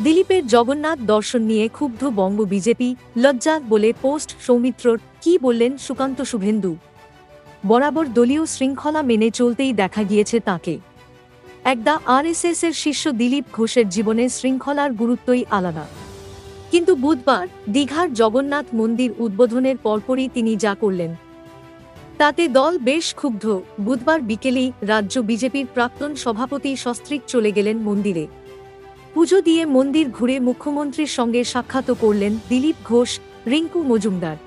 দিলীপের জগন্নাথ দর্শন নিয়ে ক্ষুব্ধ বঙ্গ বিজেপি, লজ্জা বলে পোস্ট সৌমিত্রর। কী বললেন সুকান্ত শুভেন্দু? বরাবর দলীয় শৃঙ্খলা মেনে চলতেই দেখা গিয়েছে তাঁকে। একদা আরএসএসের শিষ্য দিলীপ ঘোষের জীবনে শৃঙ্খলার গুরুত্বই আলাদা। কিন্তু বুধবার দীঘার জগন্নাথ মন্দির উদ্বোধনের পরপরই তিনি যা করলেন তাতে দল বেশ ক্ষুব্ধ। বুধবার বিকেলেই রাজ্য বিজেপির প্রাক্তন সভাপতি সস্ত্রীক চলে গেলেন মন্দিরে। পুজো দিয়ে মন্দির ঘুরে মুখ্যমন্ত্রীর সঙ্গে সাক্ষাৎ করলেন দিলীপ ঘোষ, রিঙ্কু মজুমদার।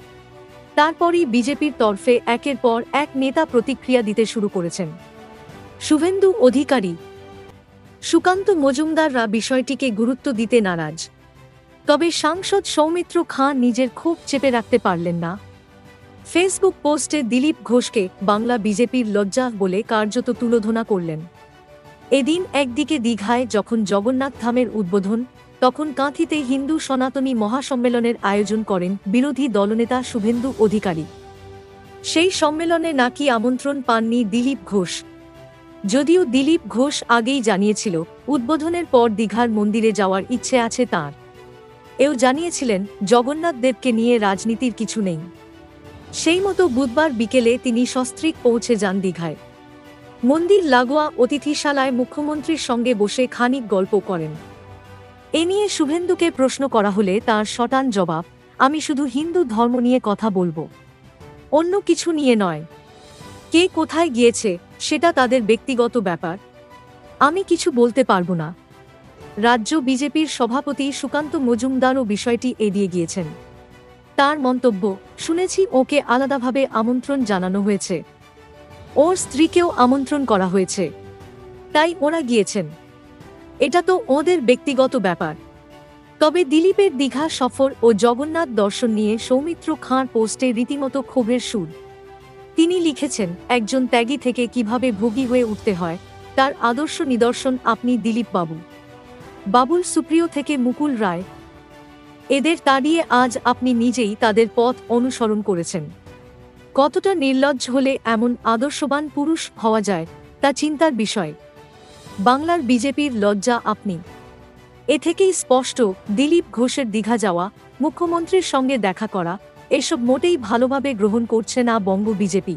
তারপরই বিজেপির তরফে একের পর এক নেতা প্রতিক্রিয়া দিতে শুরু করেছেন। শুভেন্দু অধিকারী, সুকান্ত মজুমদাররা বিষয়টিকে গুরুত্ব দিতে নারাজ। তবে সাংসদ সৌমিত্র খাঁ নিজের ক্ষোভ চেপে রাখতে পারলেন না। ফেসবুক পোস্টে দিলীপ ঘোষকে বাংলা বিজেপির লজ্জা বলে কার্যত তুলোধনা করলেন। এদিন একদিকে দীঘায় যখন জগন্নাথ ধামের উদ্বোধন, তখন কাঁথিতে হিন্দু সনাতনী মহাসম্মেলনের আয়োজন করেন বিরোধী দলনেতা শুভেন্দু অধিকারী। সেই সম্মেলনে নাকি আমন্ত্রণ পাননি দিলীপ ঘোষ। যদিও দিলীপ ঘোষ আগেই জানিয়েছিল উদ্বোধনের পর দীঘার মন্দিরে যাওয়ার ইচ্ছে আছে তাঁর। এও জানিয়েছিলেন জগন্নাথ দেবকে নিয়ে রাজনীতির কিছু নেই। সেই মতো বুধবার বিকেলে তিনি সস্ত্রীক পৌঁছে যান দীঘায়। মন্দির লাগোয়া অতিথিশালায় মুখ্যমন্ত্রীর সঙ্গে বসে খানিক গল্প করেন। এ নিয়ে শুভেন্দুকে প্রশ্ন করা হলে তাঁর শটান জবাব, আমি শুধু হিন্দু ধর্ম নিয়ে কথা বলবো, অন্য কিছু নিয়ে নয়। কে কোথায় গিয়েছে সেটা তাদের ব্যক্তিগত ব্যাপার, আমি কিছু বলতে পারবো না। রাজ্য বিজেপির সভাপতি সুকান্ত মজুমদারও বিষয়টি এড়িয়ে গিয়েছেন। তার মন্তব্য, শুনেছি ওকে আলাদাভাবে আমন্ত্রণ জানানো হয়েছে, ওর স্ত্রীকেও আমন্ত্রণ করা হয়েছে, তাই ওরা গিয়েছেন। এটা তো ওদের ব্যক্তিগত ব্যাপার। তবে দিলীপের দীঘা সফর ও জগন্নাথ দর্শন নিয়ে সৌমিত্র খাঁর পোস্টে রীতিমতো ক্ষোভের সুর। তিনি লিখেছেন, একজন ত্যাগী থেকে কিভাবে ভোগী হয়ে উঠতে হয় তার আদর্শ নিদর্শন আপনি দিলীপ বাবু। বাবুল সুপ্রিয় থেকে মুকুল রায়, এদের তাড়িয়ে আজ আপনি নিজেই তাদের পথ অনুসরণ করেছেন। কতটা নির্লজ্জ হলে এমন আদর্শবান পুরুষ হওয়া যায় তা চিন্তার বিষয়। বাংলার বিজেপির লজ্জা আপনি। এ থেকেই স্পষ্ট, দিলীপ ঘোষের দীঘা যাওয়া, মুখ্যমন্ত্রীর সঙ্গে দেখা করা, এসব মোটেই ভালোভাবে গ্রহণ করছে না বঙ্গ বিজেপি।